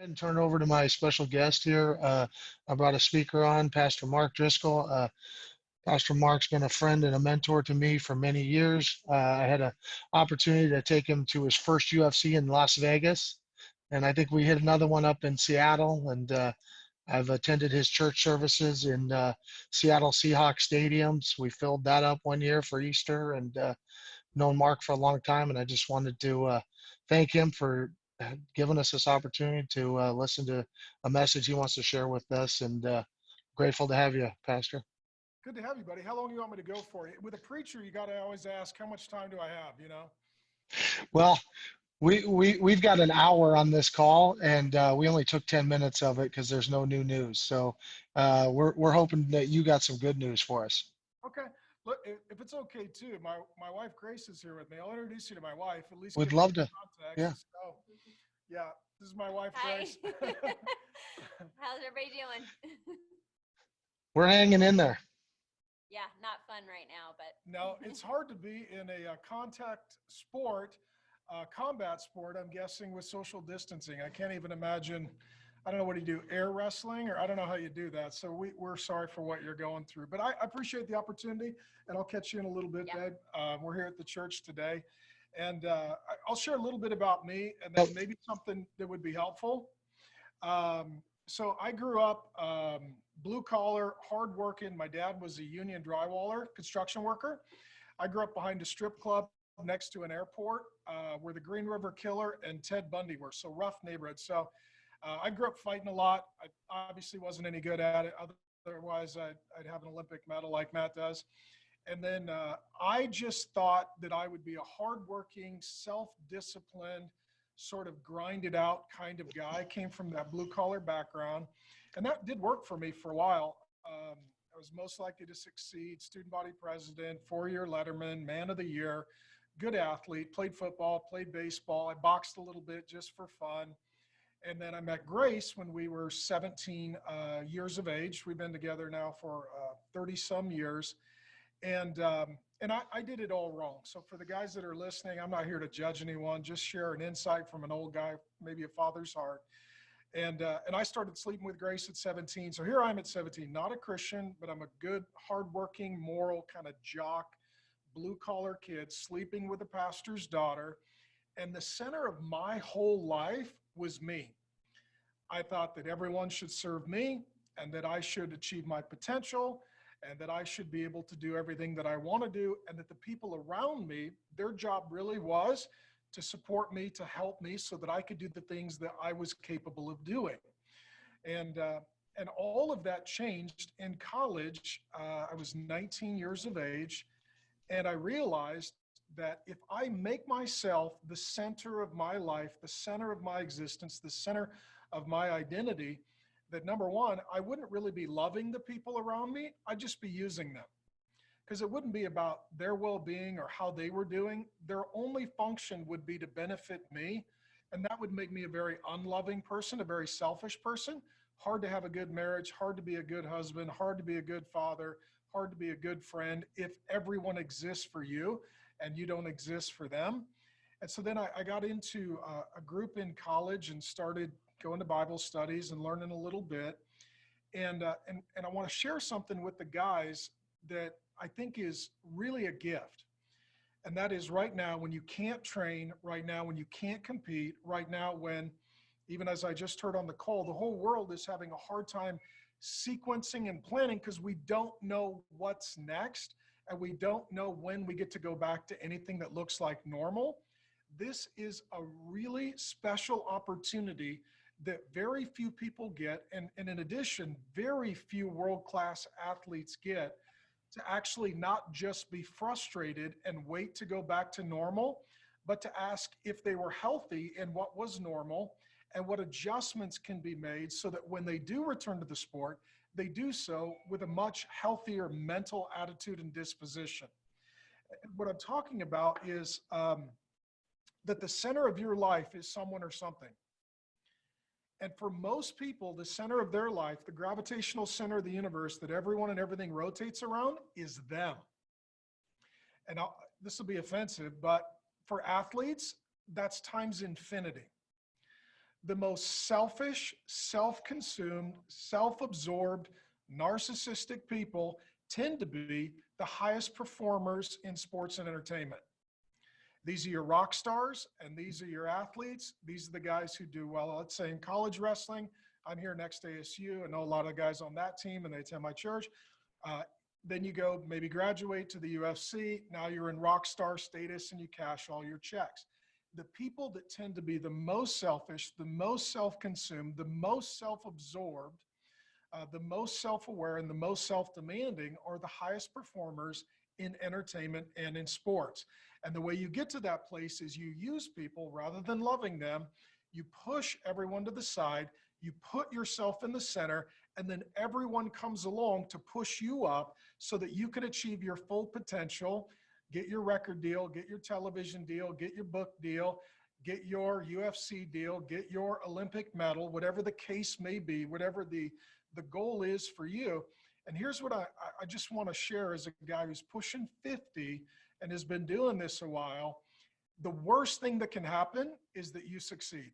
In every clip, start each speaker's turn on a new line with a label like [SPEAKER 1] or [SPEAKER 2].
[SPEAKER 1] And turn it over to my special guest here. I brought a speaker on, Pastor Mark Driscoll. Pastor Mark's been a friend and a mentor to me for many years. I had an opportunity to take him to his first UFC in Las Vegas, and I think we hit another one up in Seattle. And I've attended his church services in Seattle Seahawks stadiums. We filled that up one year for Easter, and known Mark for a long time. And I just wanted to thank him for giving us this opportunity to listen to a message he wants to share with us. And grateful to have you, Pastor.
[SPEAKER 2] Good to have you, buddy. How long do you want me to go for? With a preacher, you got to always ask, how much time do I have, you know?
[SPEAKER 1] Well, we've got an hour on this call, and we only took 10 minutes of it because there's no new news. So we're hoping that you got some good news for us.
[SPEAKER 2] Okay. Look, if it's okay too, my wife Grace is here with me. I'll introduce you to my wife. At least
[SPEAKER 1] We'd
[SPEAKER 2] give
[SPEAKER 1] love
[SPEAKER 2] you
[SPEAKER 1] to.
[SPEAKER 2] context.
[SPEAKER 1] Yeah.
[SPEAKER 2] So, yeah, this is my wife
[SPEAKER 3] Hi.
[SPEAKER 2] Grace.
[SPEAKER 3] How's everybody doing?
[SPEAKER 1] We're hanging in there.
[SPEAKER 3] Yeah, not fun right now, but
[SPEAKER 2] No, it's hard to be in a contact sport, combat sport, I'm guessing, with social distancing. I can't even imagine. I don't know what you do, air wrestling, or I don't know how you do that. So we're sorry for what you're going through. But I appreciate the opportunity, and I'll catch you in a little bit,
[SPEAKER 3] Yeah.
[SPEAKER 2] Babe. We're here at the church today. And I'll share a little bit about me, and then maybe something that would be helpful. So I grew up blue collar, hard working. My dad was a union drywaller, construction worker. I grew up behind a strip club next to an airport where the Green River Killer and Ted Bundy were. So rough neighborhood. So I grew up fighting a lot. I obviously wasn't any good at it. Otherwise, I'd have an Olympic medal like Matt does. And then I just thought that I would be a hardworking, self-disciplined, sort of grinded out kind of guy. Came from that blue collar background. And that did work for me for a while. I was most likely to succeed, student body president, 4-year Letterman, man of the year, good athlete, played football, played baseball. I boxed a little bit just for fun. And then I met Grace when we were 17 years of age. We've been together now for 30 some years. And I did it all wrong. So for the guys that are listening, I'm not here to judge anyone, just share an insight from an old guy, maybe a father's heart. And I started sleeping with Grace at 17. So here I am at 17, not a Christian, but I'm a good, hardworking, moral kind of jock, blue collar kid sleeping with a pastor's daughter. And the center of my whole life was me. I thought that everyone should serve me and that I should achieve my potential and that I should be able to do everything that I want to do, and that the people around me, their job really was to support me, to help me so that I could do the things that I was capable of doing. And all of that changed in college. I was 19 years of age, and I realized that if I make myself the center of my life, the center of my existence, the center of my identity, that number one, I wouldn't really be loving the people around me. I'd just be using them, because it wouldn't be about their well-being or how they were doing. Their only function would be to benefit me. And that would make me a very unloving person, a very selfish person. Hard to have a good marriage, hard to be a good husband, hard to be a good father, hard to be a good friend if everyone exists for you and you don't exist for them. And so then I got into a group in college and started going to Bible studies and learning a little bit. And I want to share something with the guys that I think is really a gift. And that is right now when you can't train, right now when you can't compete, right now when, even as I just heard on the call, the whole world is having a hard time sequencing and planning because we don't know what's next and we don't know when we get to go back to anything that looks like normal. This is a really special opportunity that very few people get, and in addition, very few world-class athletes get, to actually not just be frustrated and wait to go back to normal, but to ask if they were healthy and what was normal and what adjustments can be made so that when they do return to the sport, they do so with a much healthier mental attitude and disposition. What I'm talking about is that the center of your life is someone or something. And for most people, the center of their life, the gravitational center of the universe that everyone and everything rotates around, is them. And this will be offensive, but for athletes, that's times infinity. The most selfish, self-consumed, self-absorbed, narcissistic people tend to be the highest performers in sports and entertainment. These are your rock stars and these are your athletes. These are the guys who do well, let's say in college wrestling. I'm here next to ASU. I know a lot of guys on that team and they attend my church. Then you go maybe graduate to the UFC. Now you're in rock star status and you cash all your checks. The people that tend to be the most selfish, the most self-consumed, the most self-absorbed, the most self-aware, and the most self-demanding are the highest performers in entertainment and in sports. And the way you get to that place is you use people rather than loving them. You push everyone to the side. You put yourself in the center, and then everyone comes along to push you up so that you can achieve your full potential, get your record deal, get your television deal, get your book deal, get your UFC deal, get your Olympic medal, whatever the case may be, whatever the goal is for you. And here's what I just want to share as a guy who's pushing 50 and has been doing this a while. The worst thing that can happen is that you succeed.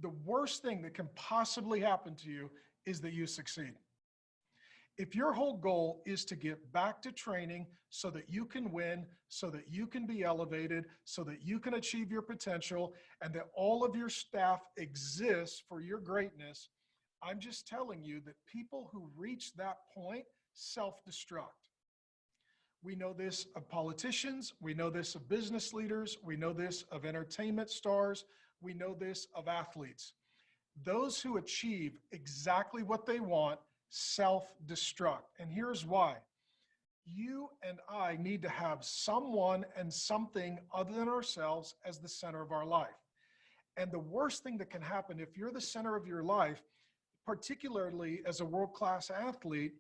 [SPEAKER 2] The worst thing that can possibly happen to you is that you succeed. If your whole goal is to get back to training so that you can win, so that you can be elevated, so that you can achieve your potential, and that all of your staff exists for your greatness, I'm just telling you that people who reach that point self-destruct. We know this of politicians. We know this of business leaders. We know this of entertainment stars. We know this of athletes. Those who achieve exactly what they want self-destruct. And here's why. You and I need to have someone and something other than ourselves as the center of our life. And the worst thing that can happen if you're the center of your life, particularly as a world-class athlete,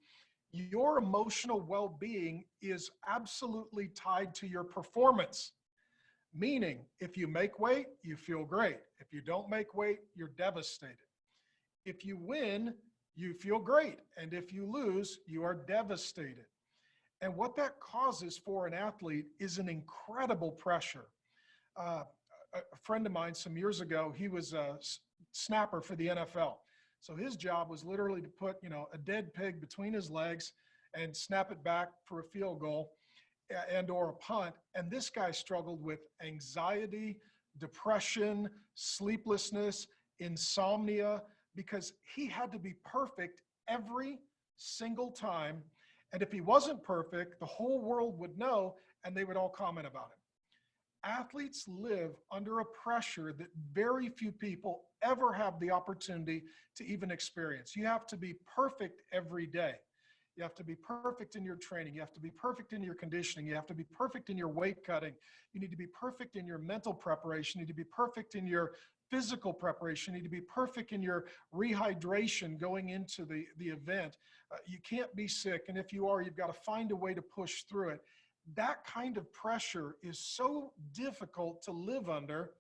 [SPEAKER 2] your emotional well-being is absolutely tied to your performance. Meaning, if you make weight, you feel great. If you don't make weight, you're devastated. If you win, you feel great. And if you lose, you are devastated. And what that causes for an athlete is an incredible pressure. A friend of mine some years ago, he was a snapper for the NFL. So his job was literally to put, a dead pig between his legs and snap it back for a field goal and or a punt. And this guy struggled with anxiety, depression, sleeplessness, insomnia, because he had to be perfect every single time. And if he wasn't perfect, the whole world would know and they would all comment about him. Athletes live under a pressure that very few people ever have the opportunity to even experience. You have to be perfect every day. You have to be perfect in your training. You have to be perfect in your conditioning. You have to be perfect in your weight cutting. You need to be perfect in your mental preparation. You need to be perfect in your physical preparation. You need to be perfect in your rehydration going into the event. You can't be sick. And if you are, you've got to find a way to push through it. That kind of pressure is so difficult to live under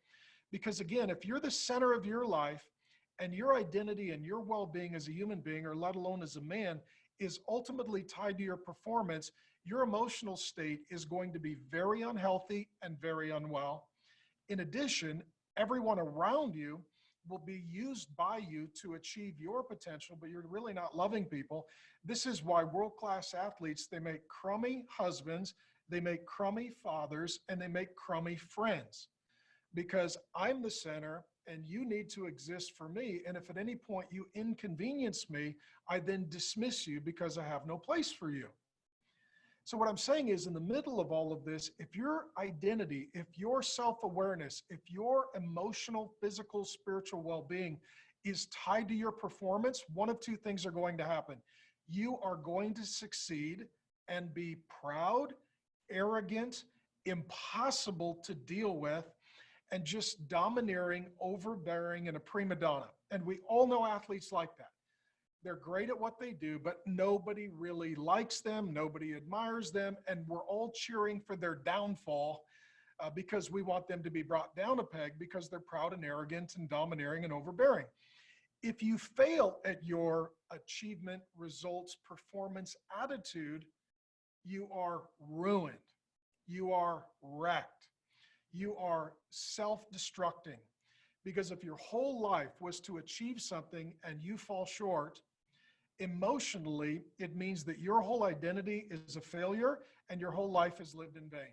[SPEAKER 2] because, again, if you're the center of your life and your identity and your well-being as a human being, or let alone as a man, is ultimately tied to your performance, your emotional state is going to be very unhealthy and very unwell. In addition, everyone around you will be used by you to achieve your potential, but you're really not loving people. This is why world-class athletes, they make crummy husbands, they make crummy fathers, and they make crummy friends. Because I'm the center and you need to exist for me. And if at any point you inconvenience me, I then dismiss you because I have no place for you. So what I'm saying is, in the middle of all of this, if your identity, if your self-awareness, if your emotional, physical, spiritual well-being is tied to your performance, one of two things are going to happen. You are going to succeed and be proud, arrogant, impossible to deal with, and just domineering, overbearing, and a prima donna. And we all know athletes like that. They're great at what they do, but nobody really likes them. Nobody admires them. And we're all cheering for their downfall because we want them to be brought down a peg because they're proud and arrogant and domineering and overbearing. If you fail at your achievement, results, performance, attitude, you are ruined. You are wrecked. you are self-destructing. Because if your whole life was to achieve something and you fall short, emotionally, it means that your whole identity is a failure and your whole life is lived in vain.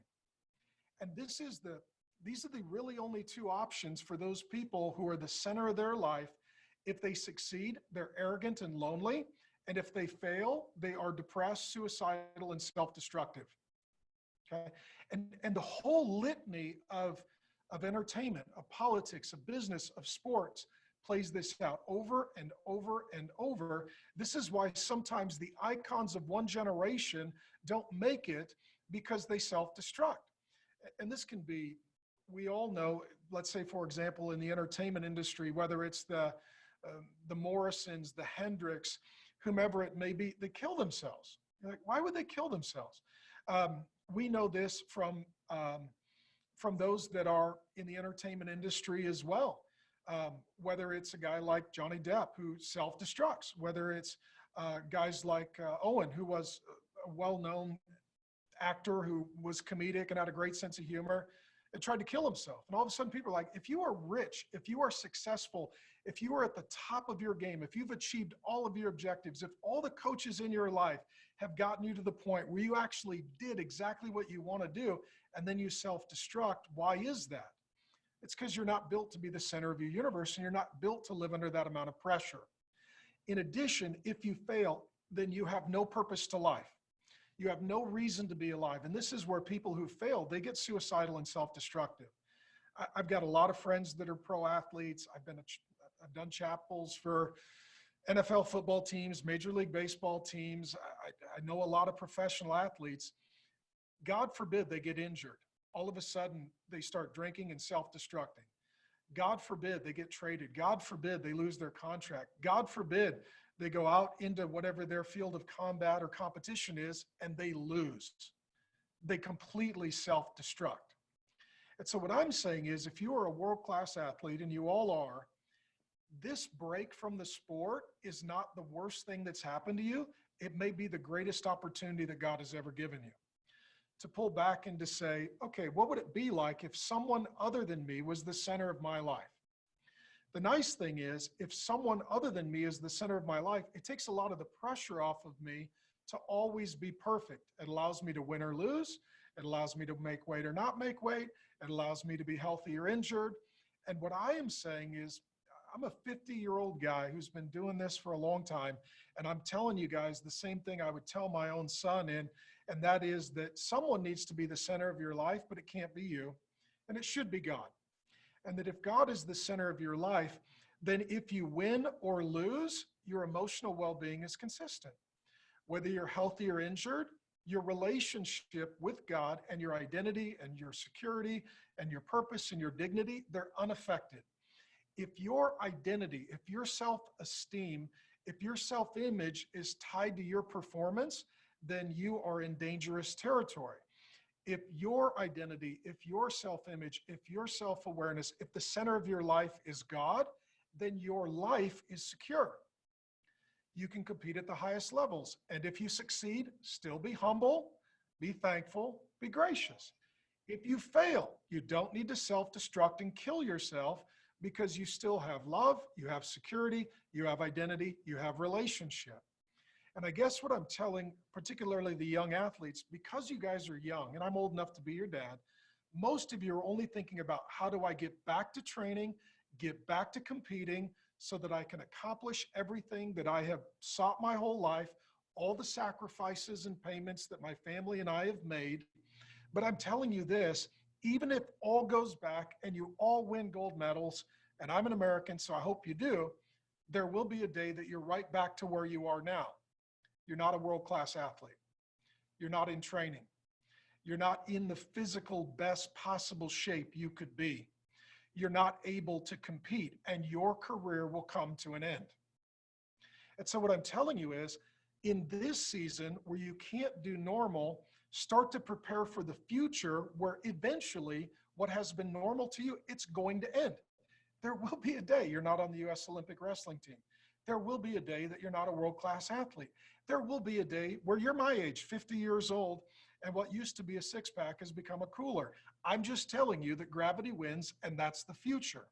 [SPEAKER 2] And these are the really only two options for those people who are the center of their life. If they succeed, they're arrogant and lonely. And if they fail, they are depressed, suicidal, and self-destructive. Okay. And the whole litany of entertainment, of politics, of business, of sports plays this out over and over and over. This is why sometimes the icons of one generation don't make it, because they self-destruct. And this can be, we all know, let's say, for example, in the entertainment industry, whether it's the Morrisons, the Hendricks, whomever it may be, they kill themselves. You're like, why would they kill themselves? We know this from those that are in the entertainment industry as well. Whether it's a guy like Johnny Depp who self-destructs, whether it's guys like Owen, who was a well-known actor who was comedic and had a great sense of humor, and tried to kill himself. And all of a sudden people are like, if you are rich, if you are successful, if you are at the top of your game, if you've achieved all of your objectives, if all the coaches in your life have gotten you to the point where you actually did exactly what you want to do, and then you self-destruct, why is that? It's because you're not built to be the center of your universe, and you're not built to live under that amount of pressure. In addition, if you fail, then you have no purpose to life. You have no reason to be alive. And this is where people who fail, they get suicidal and self-destructive. I've got a lot of friends that are pro athletes. I've done chapels for NFL football teams, Major League Baseball teams. I know a lot of professional athletes. God forbid they get injured. All of a sudden, they start drinking and self-destructing. God forbid they get traded. God forbid they lose their contract. God forbid they go out into whatever their field of combat or competition is, and they lose. They completely self-destruct. And so what I'm saying is, if you are a world-class athlete, and you all are, this break from the sport is not the worst thing that's happened to you. It may be the greatest opportunity that God has ever given you. To pull back and to say, okay, what would it be like if someone other than me was the center of my life? The nice thing is, if someone other than me is the center of my life, it takes a lot of the pressure off of me to always be perfect. It allows me to win or lose. It allows me to make weight or not make weight. It allows me to be healthy or injured. And what I am saying is, I'm a 50-year-old guy who's been doing this for a long time. And I'm telling you guys the same thing I would tell my own son, and that is that someone needs to be the center of your life, but it can't be you. And it should be God. And that if God is the center of your life, then if you win or lose, your emotional well-being is consistent. Whether you're healthy or injured, your relationship with God and your identity and your security and your purpose and your dignity, they're unaffected. If your identity, if your self-esteem, if your self-image is tied to your performance, then you are in dangerous territory. If your identity, if your self-image, if your self-awareness, if the center of your life is God, then your life is secure. You can compete at the highest levels. And if you succeed, still be humble, be thankful, be gracious. If you fail, you don't need to self-destruct and kill yourself, because you still have love, you have security, you have identity, you have relationship. And I guess what I'm telling, particularly the young athletes, because you guys are young, and I'm old enough to be your dad, most of you are only thinking about, how do I get back to training, get back to competing, so that I can accomplish everything that I have sought my whole life, all the sacrifices and payments that my family and I have made. But I'm telling you this, even if all goes back and you all win gold medals, and I'm an American, so I hope you do, there will be a day that you're right back to where you are now. You're not a world-class athlete. You're not in training. You're not in the physical best possible shape you could be. You're not able to compete, and your career will come to an end. And so what I'm telling you is, in this season where you can't do normal, start to prepare for the future where eventually what has been normal to you, it's going to end. There will be a day you're not on the US Olympic wrestling team. There will be a day that you're not a world-class athlete. There will be a day where you're my age, 50 years old, And what used to be a six-pack has become a cooler. I'm just telling you that gravity wins, and that's the future.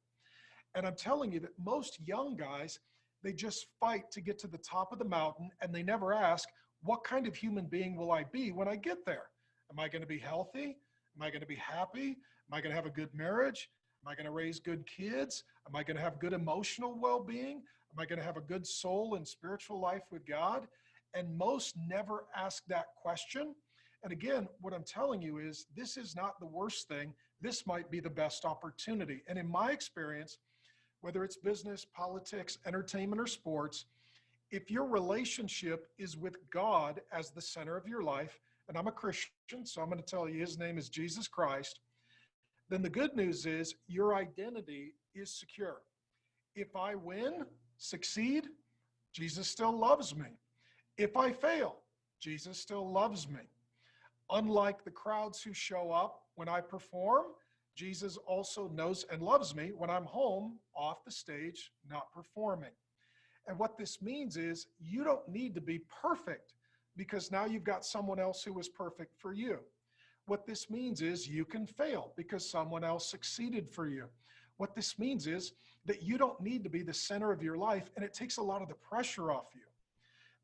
[SPEAKER 2] And I'm telling you that most young guys, they just fight to get to the top of the mountain, and they never ask, what kind of human being will I be when I get there? Am I going to be healthy? Am I going to be happy? Am I going to have a good marriage? Am I going to raise good kids? Am I going to have good emotional well-being? Am I going to have a good soul and spiritual life with God? And most never ask that question. And again, what I'm telling you is this is not the worst thing. This might be the best opportunity. And in my experience, whether it's business, politics, entertainment, or sports, if your relationship is with God as the center of your life, and I'm a Christian, so I'm going to tell you his name is Jesus Christ, then the good news is your identity is secure. If I win, succeed, Jesus still loves me. If I fail, Jesus still loves me. Unlike the crowds who show up when I perform, Jesus also knows and loves me when I'm home, off the stage, not performing. And what this means is you don't need to be perfect because now you've got someone else who was perfect for you. What this means is you can fail because someone else succeeded for you. What this means is that you don't need to be the center of your life, and it takes a lot of the pressure off you.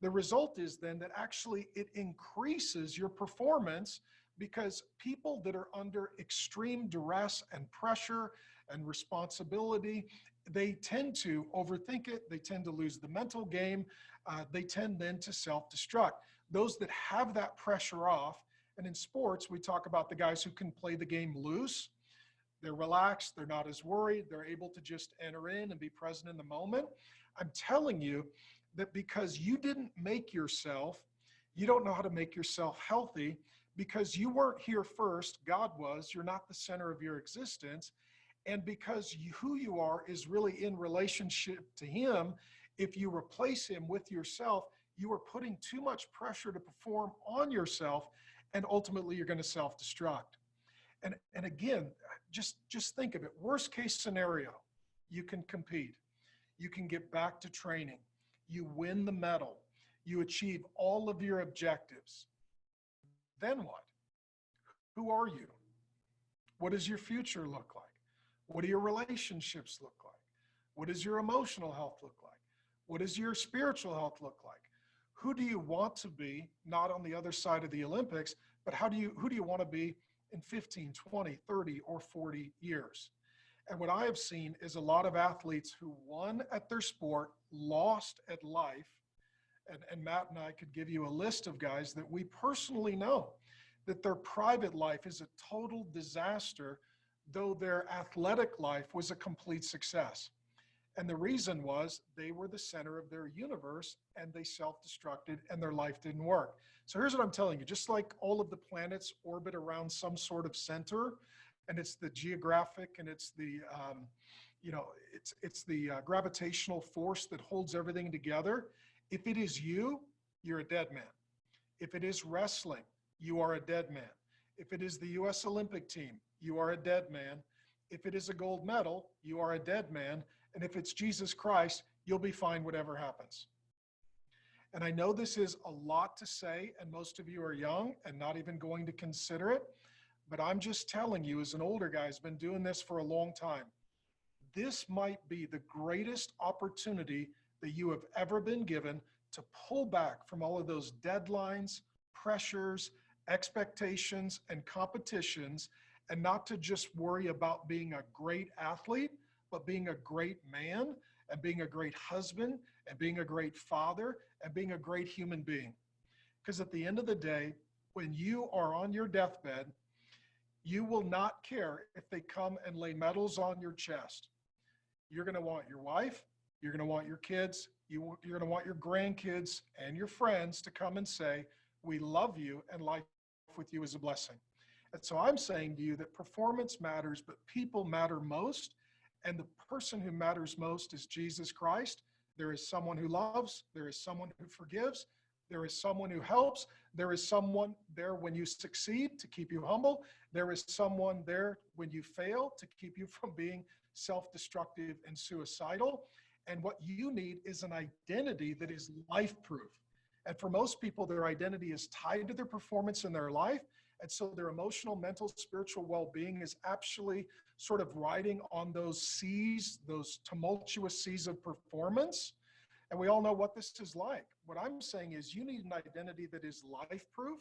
[SPEAKER 2] The result is then that actually it increases your performance because people that are under extreme duress and pressure and responsibility, they tend to overthink it. They tend to lose the mental game. They tend then to self-destruct. Those that have that pressure off, and in sports, we talk about the guys who can play the game loose. They're relaxed. They're not as worried. They're able to just enter in and be present in the moment. I'm telling you that because you didn't make yourself, you don't know how to make yourself healthy because you weren't here first. God was. You're not the center of your existence. And because who you are is really in relationship to him, if you replace him with yourself, you are putting too much pressure to perform on yourself, and ultimately you're going to self-destruct. And again, just think of it. Worst case scenario, you can compete. You can get back to training. You win the medal. You achieve all of your objectives. Then what? Who are you? What does your future look like? What do your relationships look like? What does your emotional health look like? What does your spiritual health look like? Who do you want to be, not on the other side of the Olympics, but who do you want to be in 15, 20, 30, or 40 years? And what I have seen is a lot of athletes who won at their sport, lost at life. And Matt and I could give you a list of guys that we personally know that their private life is a total disaster, though their athletic life was a complete success. And the reason was they were the center of their universe and they self-destructed and their life didn't work. So here's what I'm telling you, just like all of the planets orbit around some sort of center, and it's the geographic and it's the, it's the gravitational force that holds everything together. If it is you, you're a dead man. If it is wrestling, you are a dead man. If it is the US Olympic team, you are a dead man. If it is a gold medal, you are a dead man. And if it's Jesus Christ, you'll be fine whatever happens. And I know this is a lot to say, and most of you are young and not even going to consider it, but I'm just telling you, as an older guy who's been doing this for a long time, this might be the greatest opportunity that you have ever been given to pull back from all of those deadlines, pressures, expectations, and competitions, and not to just worry about being a great athlete, but being a great man, and being a great husband, and being a great father, and being a great human being. Because at the end of the day, when you are on your deathbed, you will not care if they come and lay medals on your chest. You're going to want your wife, you're going to want your kids, you're going to want your grandkids and your friends to come and say, we love you and life with you is a blessing. And so I'm saying to you that performance matters, but people matter most. And the person who matters most is Jesus Christ. There is someone who loves, there is someone who forgives, there is someone who helps, there is someone there when you succeed to keep you humble, there is someone there when you fail to keep you from being self-destructive and suicidal. And what you need is an identity that is life-proof. And for most people, their identity is tied to their performance in their life. And so their emotional, mental, spiritual well-being is actually sort of riding on those seas, those tumultuous seas of performance. And we all know what this is like. What I'm saying is you need an identity that is life-proof,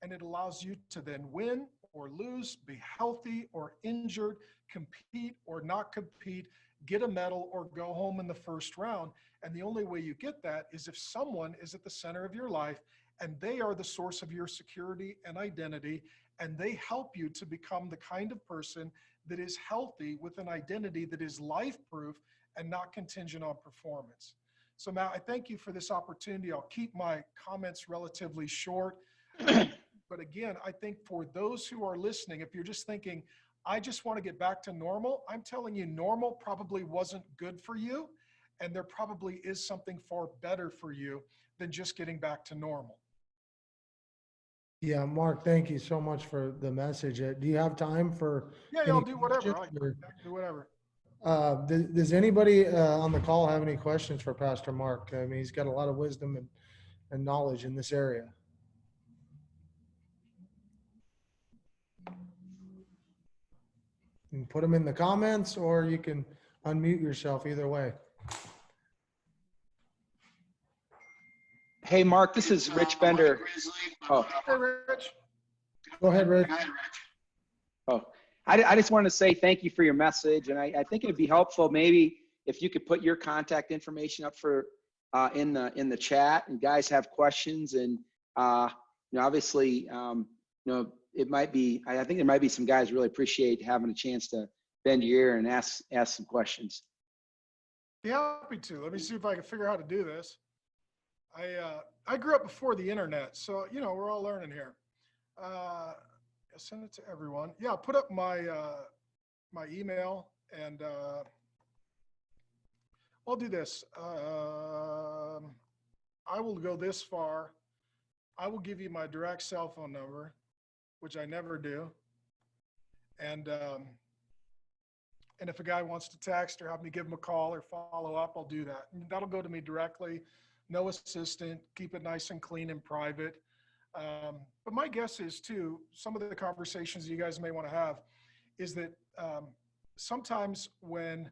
[SPEAKER 2] and it allows you to then win or lose, be healthy or injured, compete or not compete, get a medal or go home in the first round. And the only way you get that is if someone is at the center of your life and they are the source of your security and identity, and they help you to become the kind of person that is healthy with an identity that is life-proof and not contingent on performance. So Matt, I thank you for this opportunity. I'll keep my comments relatively short. But again, I think for those who are listening, if you're just thinking, I just want to get back to normal, I'm telling you, normal probably wasn't good for you. And there probably is something far better for you than just getting back to normal.
[SPEAKER 1] Yeah, Mark, thank you so much for the message. Do you have time for
[SPEAKER 2] Yeah,
[SPEAKER 1] any
[SPEAKER 2] I'll do whatever.
[SPEAKER 1] questions,
[SPEAKER 2] I
[SPEAKER 1] or,
[SPEAKER 2] can do whatever.
[SPEAKER 1] does anybody on the call have any questions for Pastor Mark? I mean, he's got a lot of wisdom and knowledge in this area. You can put them in the comments, or you can unmute yourself, either way.
[SPEAKER 4] Hey, Mark, this is Rich Bender. Oh,
[SPEAKER 2] Hey, Rich.
[SPEAKER 1] Go ahead, Rich.
[SPEAKER 4] oh. I just wanted to say thank you for your message. And I think it'd be helpful maybe if you could put your contact information up for in the chat, and guys have questions. And obviously, it might be, I think there might be some guys really appreciate having a chance to bend your ear and ask some questions.
[SPEAKER 2] Be happy to. Let me see if I can figure out how to do this. I grew up before the internet, so we're all learning here. I'll send it to everyone. Yeah, I'll put up my my email, and I'll do this. I will go this far. I will give you my direct cell phone number, which I never do. And if a guy wants to text or have me give him a call or follow up, I'll do that. And that'll go to me directly. No assistant. Keep it nice and clean and private. But my guess is too, some of the conversations you guys may want to have is that sometimes when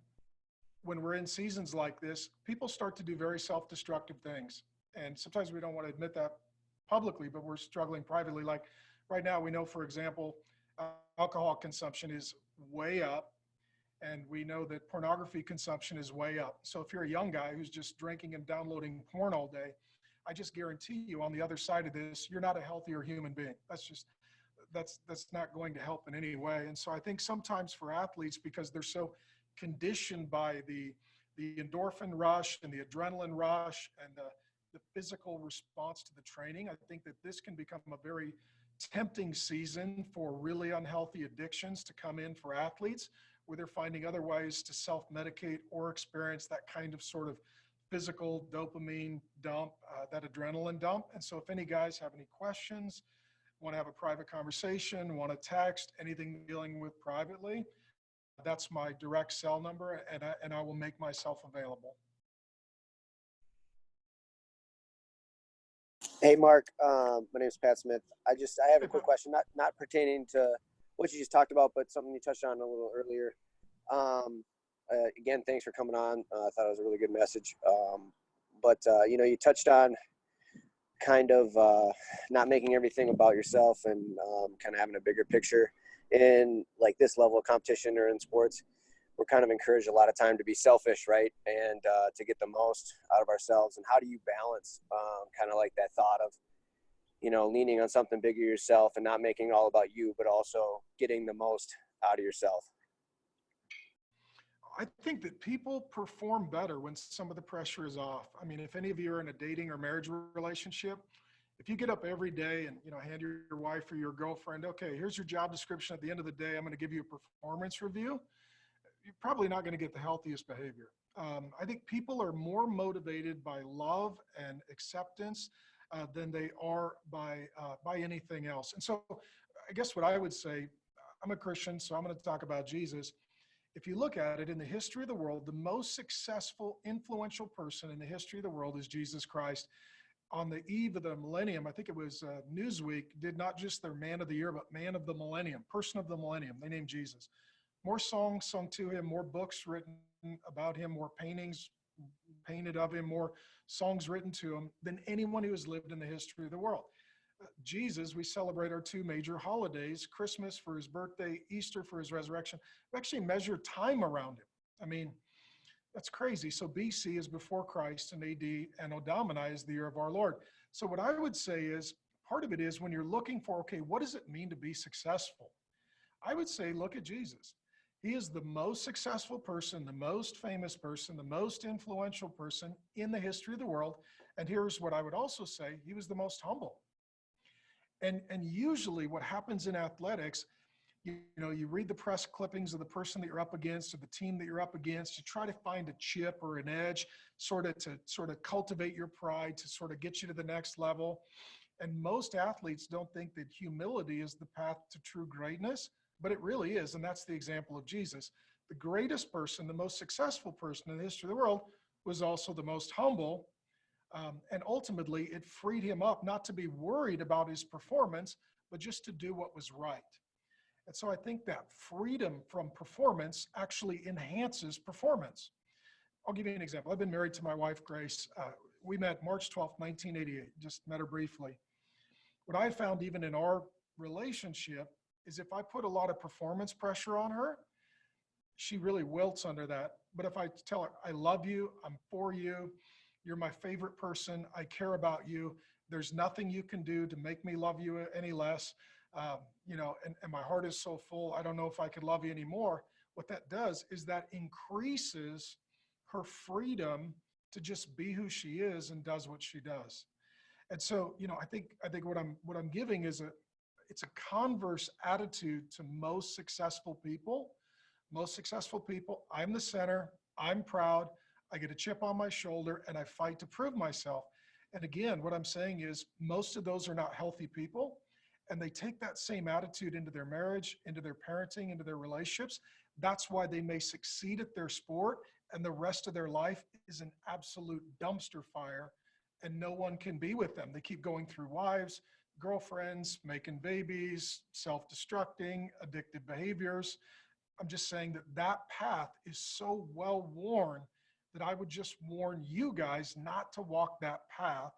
[SPEAKER 2] we're in seasons like this, people start to do very self-destructive things. And sometimes we don't want to admit that publicly, but we're struggling privately. Like right now, we know, for example, alcohol consumption is way up. And we know that pornography consumption is way up. So if you're a young guy who's just drinking and downloading porn all day, I just guarantee you on the other side of this, you're not a healthier human being. That's not going to help in any way. And so I think sometimes for athletes, because they're so conditioned by the endorphin rush and the adrenaline rush and the physical response to the training, I think that this can become a very tempting season for really unhealthy addictions to come in for athletes, where they're finding other ways to self-medicate or experience that kind of sort of physical dopamine dump, that adrenaline dump. And so if any guys have any questions, want to have a private conversation, want to text, anything dealing with privately, that's my direct cell number, and I will make myself available.
[SPEAKER 5] Hey, Mark, my name is Pat Smith. I have a quick question, not pertaining to what you just talked about, but something you touched on a little earlier. Again, thanks for coming on. I thought it was a really good message. But you touched on kind of not making everything about yourself and kind of having a bigger picture in like this level of competition or in sports. We're kind of encouraged a lot of time to be selfish, right? And to get the most out of ourselves. And how do you balance kind of like that thought of, leaning on something bigger yourself and not making it all about you, but also getting the most out of yourself?
[SPEAKER 2] I think that people perform better when some of the pressure is off. I mean, if any of you are in a dating or marriage relationship, if you get up every day and, hand your wife or your girlfriend, okay, here's your job description. At the end of the day, I'm going to give you a performance review. You're probably not going to get the healthiest behavior. I think people are more motivated by love and acceptance than they are by anything else. And so I guess what I would say, I'm a Christian, so I'm going to talk about Jesus. If you look at it in the history of the world, the most successful, influential person in the history of the world is Jesus Christ. on the eve of the millennium, I think it was Newsweek, did not just their man of the year, but man of the millennium, person of the millennium. They named Jesus. More songs sung to him, more books written about him, more paintings painted of him, more songs written to him than anyone who has lived in the history of the world. Jesus, we celebrate our two major holidays, Christmas for his birthday, Easter for his resurrection. We actually measure time around him. I mean, that's crazy. So BC is before Christ and AD, and Odomini is the year of our Lord. So what I would say is, part of it is when you're looking for, okay, what does it mean to be successful? I would say, look at Jesus. He is the most successful person, the most famous person, the most influential person in the history of the world. And here's what I would also say, he was the most humble. And usually what happens in athletics, you know, you read the press clippings of the person that you're up against or the team that you're up against, you try to find a chip or an edge to cultivate your pride, to sort of get you to the next level. And most athletes don't think that humility is the path to true greatness, but it really is. And that's the example of Jesus. The greatest person, the most successful person in the history of the world was also the most humble. And ultimately, it freed him up not to be worried about his performance, but just to do what was right. And so I think that freedom from performance actually enhances performance. I'll give you an example. I've been married to my wife, Grace. We met March 12th, 1988, just met her briefly. What I found even in our relationship is if I put a lot of performance pressure on her, she really wilts under that. But if I tell her, I love you, I'm for you, you're my favorite person, I care about you, there's nothing you can do to make me love you any less, and my heart is so full, I don't know if I could love you anymore. What that does is that increases her freedom to just be who she is and does what she does. And so, I think what I'm giving is it's a converse attitude to most successful people. Most successful people, I'm the center, I'm proud, I get a chip on my shoulder, and I fight to prove myself. And again, what I'm saying is most of those are not healthy people, and they take that same attitude into their marriage, into their parenting, into their relationships. That's why they may succeed at their sport, and the rest of their life is an absolute dumpster fire, and no one can be with them. They keep going through wives, girlfriends, making babies, self-destructing, addictive behaviors. I'm just saying that path is so well worn that I would just warn you guys not to walk that path.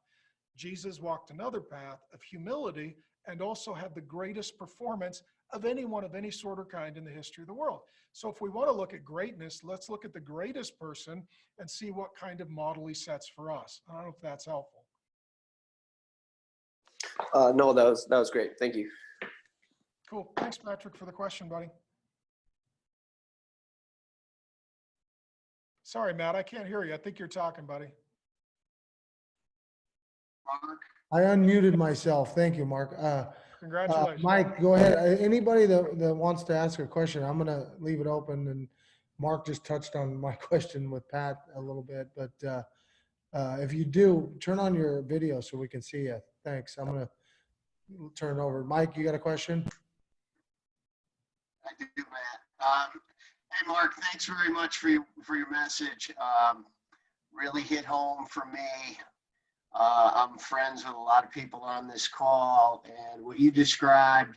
[SPEAKER 2] Jesus walked another path of humility and also had the greatest performance of anyone of any sort or kind in the history of the world. So if we want to look at greatness, let's look at the greatest person and see what kind of model he sets for us. I don't know if that's helpful.
[SPEAKER 5] No, that was great. Thank you.
[SPEAKER 2] Cool. Thanks, Patrick, for the question, buddy. Sorry, Matt, I can't hear you. I think you're talking, buddy.
[SPEAKER 4] Mark?
[SPEAKER 1] I unmuted myself. Thank you, Mark.
[SPEAKER 2] Congratulations.
[SPEAKER 1] Mike, go ahead. Anybody that wants to ask a question, I'm going to leave it open. And Mark just touched on my question with Pat a little bit. But if you do, turn on your video so we can see you. Thanks. I'm going to turn it over. Mike, you got a question?
[SPEAKER 6] I do, Matt. Hey, Mark, thanks very much for your message. Really hit home for me. I'm friends with a lot of people on this call, and what you described,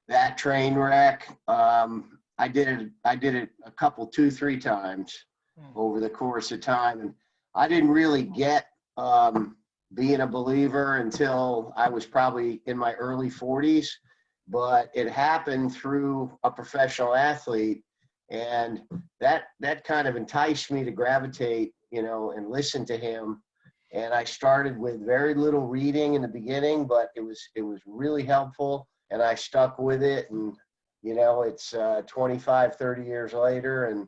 [SPEAKER 6] that train wreck, I did it a couple, 2-3 times over the course of time, and I didn't really get being a believer until I was probably in my early 40s, but it happened through a professional athlete, and that kind of enticed me to gravitate, and listen to him. And I started with very little reading in the beginning, but it was really helpful, and I stuck with it. And it's 25, 30 years later, and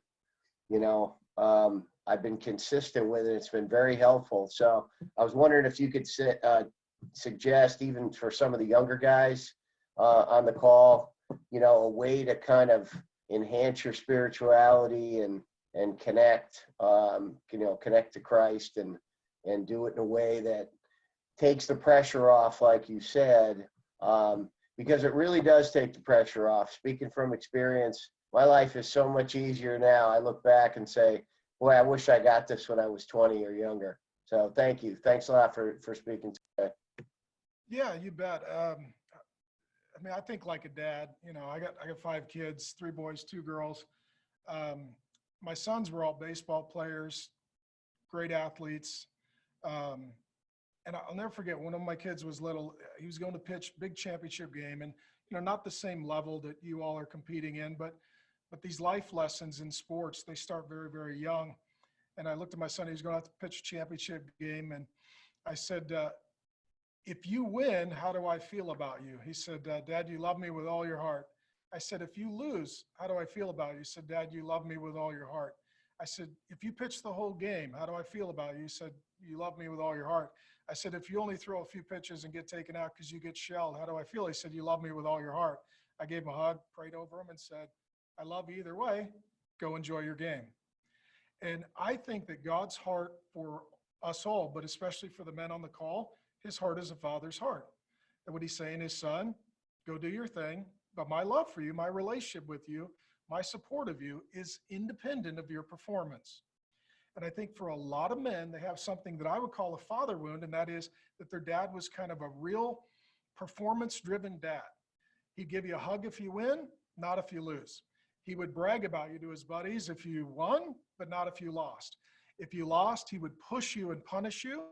[SPEAKER 6] I've been consistent with it. It's been very helpful. So I was wondering if you could suggest, even for some of the younger guys on the call, a way to kind of enhance your spirituality and connect, connect to Christ and do it in a way that takes the pressure off, like you said, because it really does take the pressure off. Speaking from experience, my life is so much easier now. I look back and say, boy, I wish I got this when I was 20 or younger. So thank you. Thanks a lot for speaking to me.
[SPEAKER 2] Yeah, you bet. I mean, I think like a dad. You know, I got 5 kids, 3 boys, 2 girls. Um, my sons were all baseball players, great athletes. Um, and I'll never forget, one of my kids was little. He was going to pitch big championship game, and not the same level that you all are competing in, but these life lessons in sports, they start very, very young. And I looked at my son; he was going to have to pitch a championship game, and I said, if you win, how do I feel about you? He said, Dad, you love me with all your heart. I said, if you lose, how do I feel about you? He said, Dad, you love me with all your heart. I said, if you pitch the whole game, how do I feel about you? He said, you love me with all your heart. I said, if you only throw a few pitches and get taken out because you get shelled, how do I feel? He said, you love me with all your heart. I gave him a hug, prayed over him, and said, I love you either way. Go enjoy your game. And I think that God's heart for us all, but especially for the men on the call, his heart is a father's heart. And what he's saying is, son, go do your thing. But my love for you, my relationship with you, my support of you is independent of your performance. And I think for a lot of men, they have something that I would call a father wound, and that is that their dad was kind of a real performance-driven dad. He'd give you a hug if you win, not if you lose. He would brag about you to his buddies if you won, but not if you lost. If you lost, he would push you and punish you.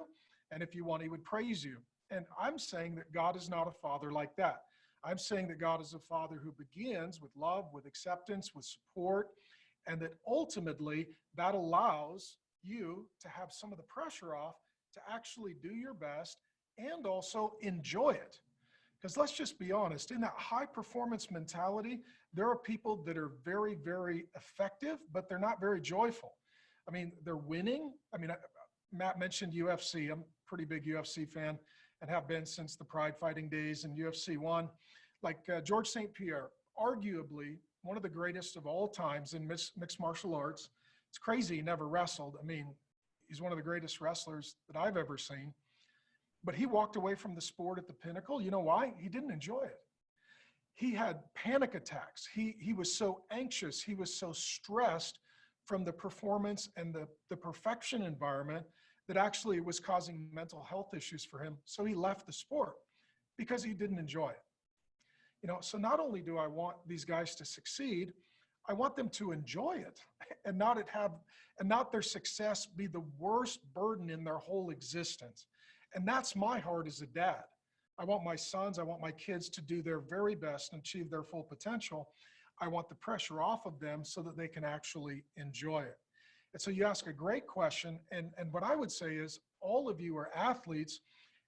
[SPEAKER 2] And if you won, he would praise you. And I'm saying that God is not a father like that. I'm saying that God is a father who begins with love, with acceptance, with support, and that ultimately that allows you to have some of the pressure off to actually do your best and also enjoy it. Because let's just be honest, in that high performance mentality, there are people that are very, very effective, but they're not very joyful. I mean, they're winning. I mean, Matt mentioned UFC. I'm a pretty big UFC fan and have been since the Pride Fighting days and UFC 1. Like George St. Pierre, arguably one of the greatest of all times in mixed martial arts. It's crazy he never wrestled. I mean, he's one of the greatest wrestlers that I've ever seen. But he walked away from the sport at the pinnacle. You know why? He didn't enjoy it. He had panic attacks. He was so anxious. He was so stressed from the performance and the perfection environment that actually was causing mental health issues for him. So he left the sport because he didn't enjoy it. So not only do I want these guys to succeed, I want them to enjoy it and not their success be the worst burden in their whole existence. And that's my heart as a dad. I want my sons, I want my kids to do their very best and achieve their full potential. I want the pressure off of them so that they can actually enjoy it. And so you ask a great question. And what I would say is all of you are athletes.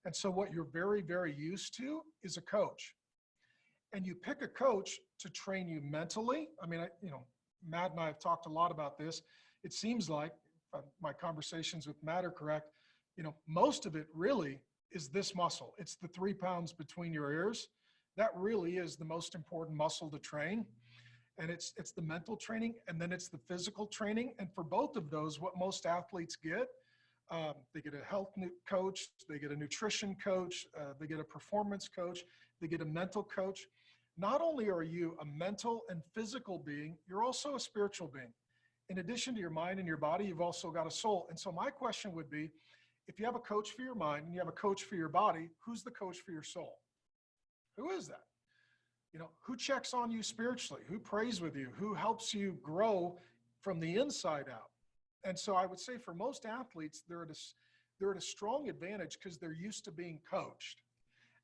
[SPEAKER 2] And so what you're very, very used to is a coach. And you pick a coach to train you mentally. I mean, Matt and I have talked a lot about this. It seems like my conversations with Matt are correct. Most of it really is this muscle. It's the 3 pounds between your ears. That really is the most important muscle to train. And it's the mental training, and then it's the physical training. And for both of those, what most athletes get, they get a health coach, they get a nutrition coach, they get a performance coach, they get a mental coach. Not only are you a mental and physical being, you're also a spiritual being. In addition to your mind and your body, you've also got a soul. And so my question would be, if you have a coach for your mind and you have a coach for your body, who's the coach for your soul? Who is that? Who checks on you spiritually? Who prays with you? Who helps you grow from the inside out? And so I would say for most athletes, they're at a strong advantage because they're used to being coached.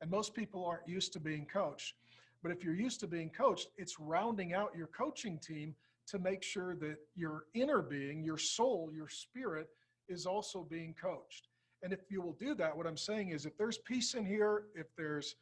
[SPEAKER 2] And most people aren't used to being coached. But if you're used to being coached, it's rounding out your coaching team to make sure that your inner being, your soul, your spirit is also being coached. And if you will do that, what I'm saying is if there's peace in here, if there's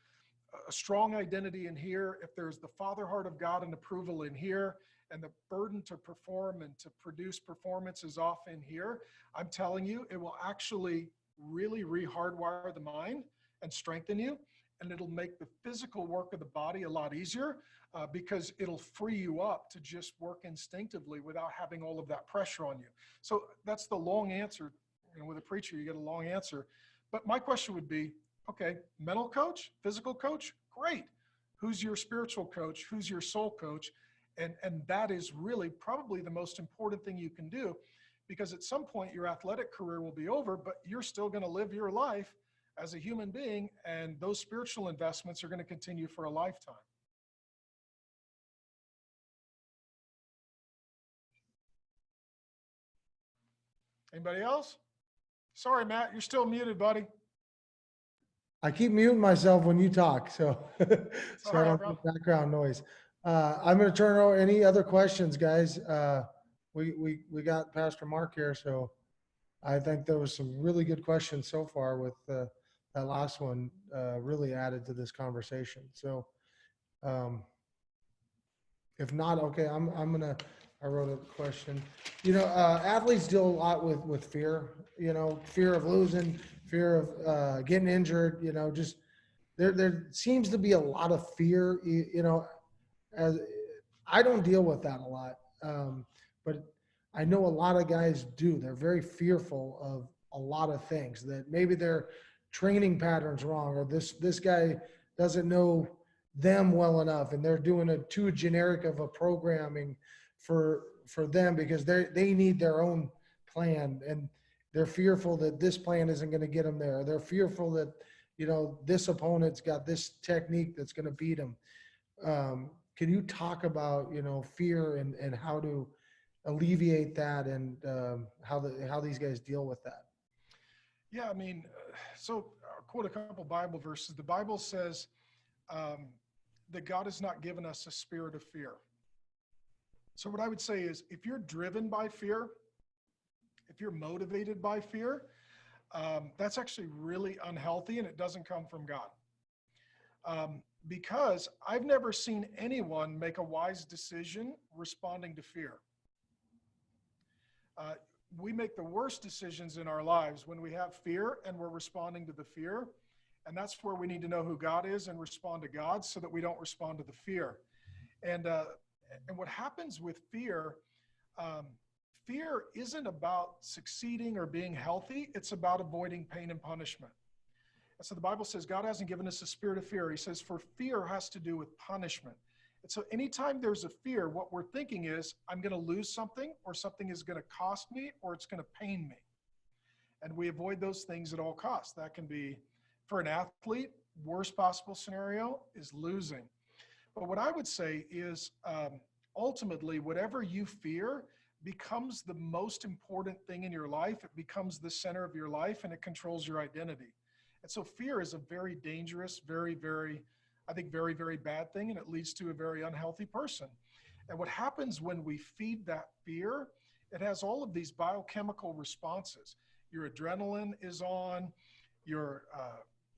[SPEAKER 2] a strong identity in here, if there's the Father heart of God and approval in here, and the burden to perform and to produce performance is off in here, I'm telling you, it will actually really re-hardwire the mind and strengthen you. And it'll make the physical work of the body a lot easier because it'll free you up to just work instinctively without having all of that pressure on you. So that's the long answer. With a preacher, you get a long answer. But my question would be, okay, mental coach, physical coach, great. Who's your spiritual coach? Who's your soul coach? And that is really probably the most important thing you can do, because at some point your athletic career will be over, but you're still going to live your life as a human being, and those spiritual investments are going to continue for a lifetime. Anybody else? Sorry, Matt, you're still muted, buddy.
[SPEAKER 7] I keep muting myself when you talk, so so I
[SPEAKER 2] all right,
[SPEAKER 7] don't
[SPEAKER 2] bro.
[SPEAKER 7] get background noise. I'm going to turn it over. Any other questions, guys? We got Pastor Mark here, so I think there was some really good questions so far with that last one really added to this conversation. So if not, okay, I wrote a question. Athletes deal a lot with fear, fear of losing, fear of getting injured, just there seems to be a lot of fear, as I don't deal with that a lot. But I know a lot of guys do. They're very fearful of a lot of things, that maybe their training patterns wrong, or this guy doesn't know them well enough, and they're doing a too generic of a programming for them because they need their own plan, and they're fearful that this plan isn't going to get them there. They're fearful that this opponent's got this technique that's going to beat them. Can you talk about fear and how to alleviate that, and how these guys deal with that?
[SPEAKER 2] Yeah, I mean, so I'll quote a couple Bible verses. The Bible says that God has not given us a spirit of fear. So what I would say is, if you're driven by fear, if you're motivated by fear, that's actually really unhealthy, and it doesn't come from God. Because I've never seen anyone make a wise decision responding to fear. We make the worst decisions in our lives when we have fear and we're responding to the fear. And that's where we need to know who God is and respond to God, so that we don't respond to the fear. And what happens with fear, fear isn't about succeeding or being healthy. It's about avoiding pain and punishment. And so the Bible says God hasn't given us a spirit of fear. He says, for fear has to do with punishment. And so anytime there's a fear, what we're thinking is, I'm going to lose something, or something is going to cost me, or it's going to pain me. And we avoid those things at all costs. That can be, for an athlete, worst possible scenario is losing. But what I would say is, ultimately, whatever you fear becomes the most important thing in your life. It becomes the center of your life, and it controls your identity. And so fear is a very dangerous, very, very, I think, very, very bad thing, and it leads to a very unhealthy person. And what happens when we feed that fear, it has all of these biochemical responses. Your adrenaline is on, your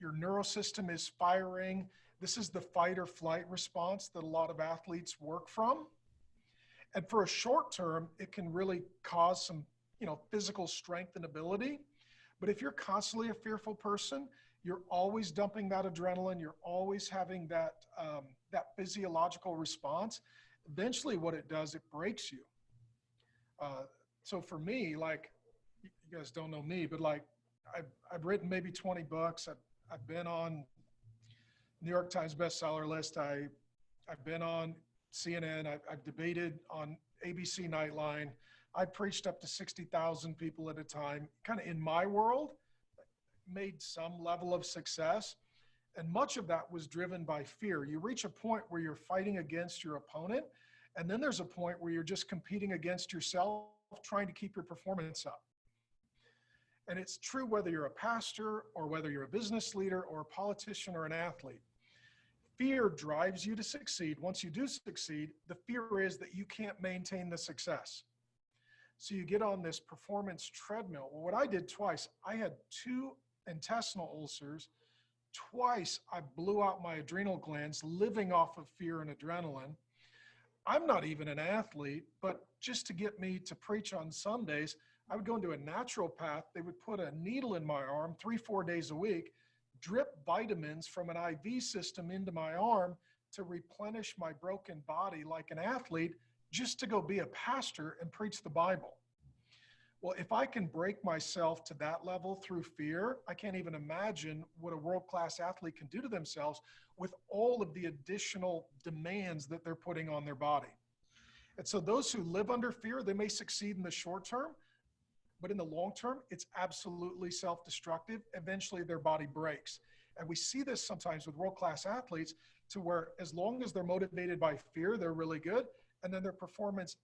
[SPEAKER 2] neurosystem is firing. This is the fight or flight response that a lot of athletes work from. And for a short term, it can really cause some, physical strength and ability. But if you're constantly a fearful person, you're always dumping that adrenaline. You're always having that physiological response. Eventually, what it does, it breaks you. So for me, like, you guys don't know me, but like, I've written maybe 20 books. I've been on New York Times bestseller list. I've been on CNN. I've debated on ABC Nightline. I preached up to 60,000 people at a time, kind of in my world, made some level of success. And much of that was driven by fear. You reach a point where you're fighting against your opponent. And then there's a point where you're just competing against yourself, trying to keep your performance up. And it's true whether you're a pastor, or whether you're a business leader, or a politician, or an athlete. Fear drives you to succeed. Once you do succeed, the fear is that you can't maintain the success. So you get on this performance treadmill. Well, what I did twice, I had 2 intestinal ulcers. Twice I blew out my adrenal glands living off of fear and adrenaline. I'm not even an athlete, but just to get me to preach on Sundays, I would go into a naturopath. They would put a needle in my arm 3-4 days a week, drip vitamins from an IV system into my arm to replenish my broken body like an athlete, just to go be a pastor and preach the Bible. Well, if I can break myself to that level through fear, I can't even imagine what a world-class athlete can do to themselves with all of the additional demands that they're putting on their body. And so those who live under fear, they may succeed in the short term, but in the long term, it's absolutely self-destructive. Eventually their body breaks. And we see this sometimes with world-class athletes, to where as long as they're motivated by fear, they're really good. And then their performance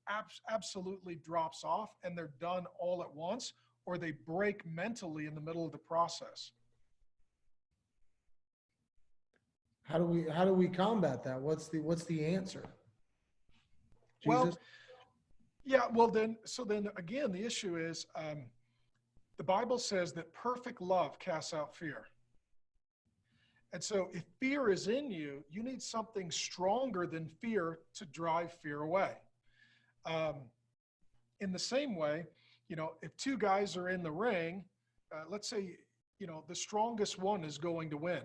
[SPEAKER 2] absolutely drops off and they're done all at once, or they break mentally in the middle of the process.
[SPEAKER 7] How do we combat that? What's the answer?
[SPEAKER 2] Well,
[SPEAKER 7] Jesus?
[SPEAKER 2] yeah, well then again, the issue is, the Bible says that perfect love casts out fear. And so if fear is in you, you need something stronger than fear to drive fear away. In the same way, if two guys are in the ring, let's say, the strongest one is going to win.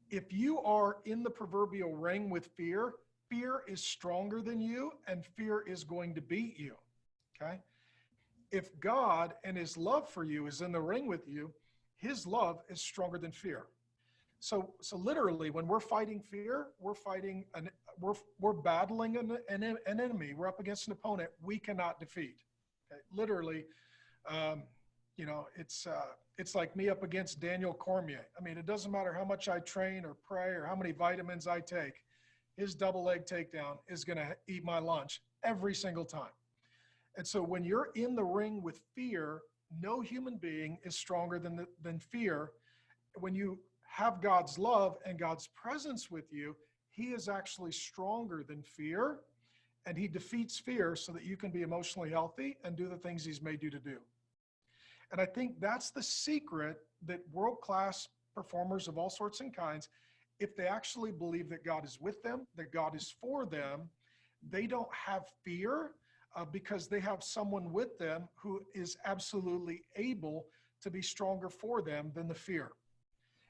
[SPEAKER 2] If you are in the proverbial ring with fear, fear is stronger than you and fear is going to beat you, okay? If God and his love for you is in the ring with you, his love is stronger than fear. So literally, when we're fighting fear, we're fighting we're battling an enemy. We're up against an opponent we cannot defeat. Okay? Literally, it's like me up against Daniel Cormier. I mean, it doesn't matter how much I train or pray or how many vitamins I take. His double leg takedown is going to eat my lunch every single time. And so when you're in the ring with fear, no human being is stronger than fear. When you have God's love and God's presence with you, he is actually stronger than fear, and he defeats fear so that you can be emotionally healthy and do the things he's made you to do. And I think that's the secret that world-class performers of all sorts and kinds, if they actually believe that God is with them, that God is for them, they don't have fear because they have someone with them who is absolutely able to be stronger for them than the fear.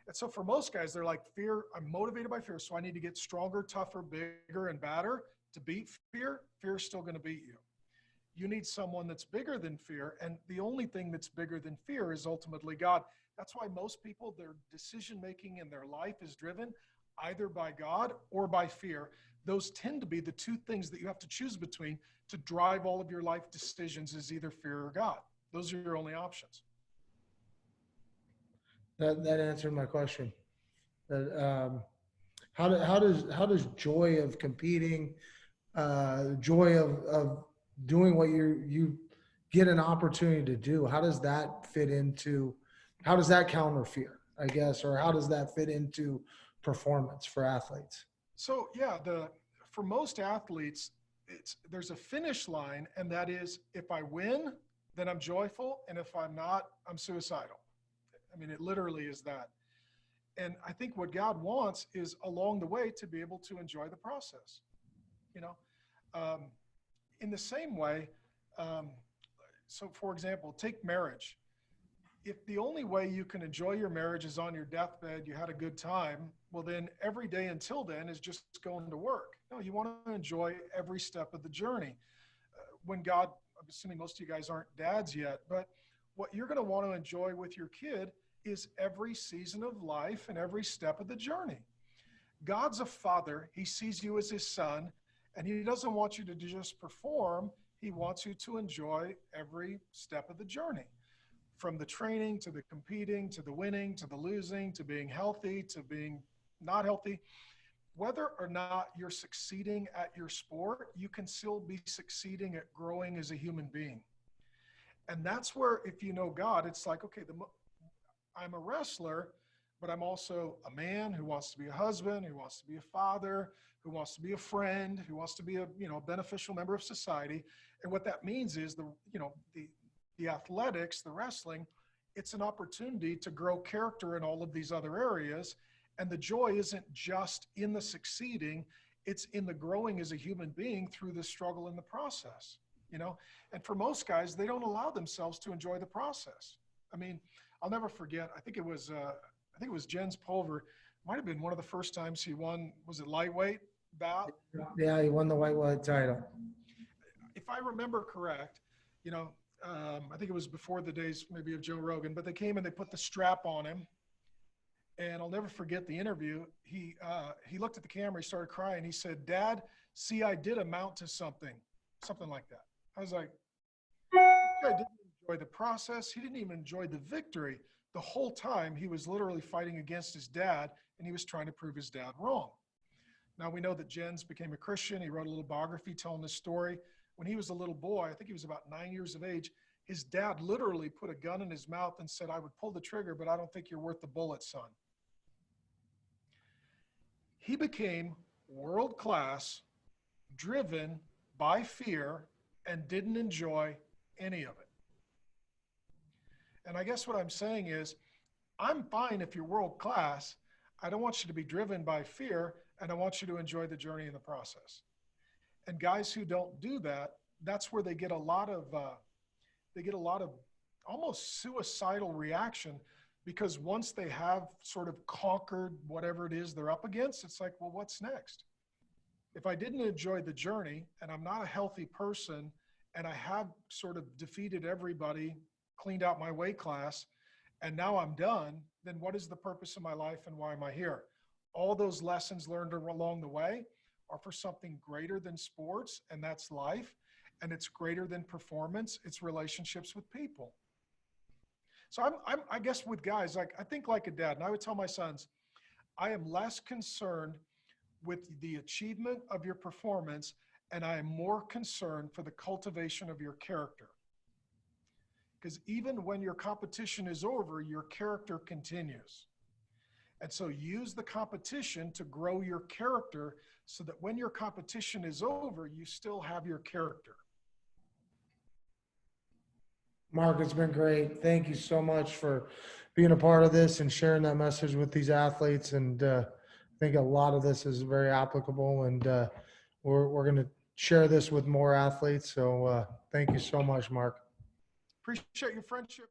[SPEAKER 2] And so for most guys, they're like, fear, I'm motivated by fear, so I need to get stronger, tougher, bigger, and badder to beat fear. Fear is still going to beat you. You need someone that's bigger than fear, and the only thing that's bigger than fear is ultimately God. That's why most people, their decision-making in their life is driven either by God or by fear. Those tend to be the two things that you have to choose between to drive all of your life decisions, is either fear or God. Those are your only options.
[SPEAKER 7] That answered my question. How does joy of competing, joy of doing what you get an opportunity to do, how does that fit into, how does that counter fear, I guess, or how does that fit into performance for athletes?
[SPEAKER 2] So yeah, for most athletes, there's a finish line, and that is, if I win, then I'm joyful, and if I'm not, I'm suicidal. I mean, it literally is that. And I think what God wants is along the way to be able to enjoy the process. In the same way, so for example, take marriage. If the only way you can enjoy your marriage is on your deathbed, you had a good time, well then every day until then is just going to work. No, you want to enjoy every step of the journey. When God, I'm assuming most of you guys aren't dads yet, but what you're going to want to enjoy with your kid is every season of life and every step of the journey. God's a father. He sees you as his son, and he doesn't want you to just perform. He wants you to enjoy every step of the journey, from the training to the competing, to the winning, to the losing, to being healthy, to being not healthy. Whether or not you're succeeding at your sport, you can still be succeeding at growing as a human being. And that's where, if you know God, it's like, okay, I'm a wrestler, but I'm also a man who wants to be a husband, who wants to be a father, who wants to be a friend, who wants to be a beneficial member of society. And what that means is the athletics, the wrestling, it's an opportunity to grow character in all of these other areas. And the joy isn't just in the succeeding, it's in the growing as a human being through the struggle in the process, And for most guys, they don't allow themselves to enjoy the process. I mean, I'll never forget, I think it was Jens Pulver. Might have been one of the first times he won, was it lightweight bout?
[SPEAKER 7] Yeah, he won the white title.
[SPEAKER 2] If I remember correct, I think it was before the days maybe of Joe Rogan, but they came and they put the strap on him. And I'll never forget the interview. He looked at the camera, he started crying. He said, "Dad, see, I did amount to something like that." I was like, I didn't enjoy enjoy the process. He didn't even enjoy the victory. The whole time he was literally fighting against his dad, and he was trying to prove his dad wrong. Now we know that Jens became a Christian. He wrote a little biography telling this story. When he was a little boy, I think he was about 9 years of age, his dad literally put a gun in his mouth and said, "I would pull the trigger, but I don't think you're worth the bullet, son." He became world class, driven by fear, and didn't enjoy any of it. And I guess what I'm saying is, I'm fine if you're world class. I don't want you to be driven by fear, and I want you to enjoy the journey and the process. And guys who don't do that, that's where they get a lot of almost suicidal reaction, because once they have sort of conquered whatever it is they're up against, it's like, well, what's next? If I didn't enjoy the journey and I'm not a healthy person and I have sort of defeated everybody, cleaned out my weight class, and now I'm done, then what is the purpose of my life and why am I here? All those lessons learned along the way are for something greater than sports, and that's life. And it's greater than performance. It's relationships with people. So I guess with guys, like, I think like a dad, and I would tell my sons, I am less concerned with the achievement of your performance, and I am more concerned for the cultivation of your character. Because even when your competition is over, your character continues. And so use the competition to grow your character so that when your competition is over, you still have your character.
[SPEAKER 7] Mark, it's been great. Thank you so much for being a part of this and sharing that message with these athletes. And I think a lot of this is very applicable, and we're going to share this with more athletes. So thank you so much, Mark.
[SPEAKER 2] Appreciate your friendship.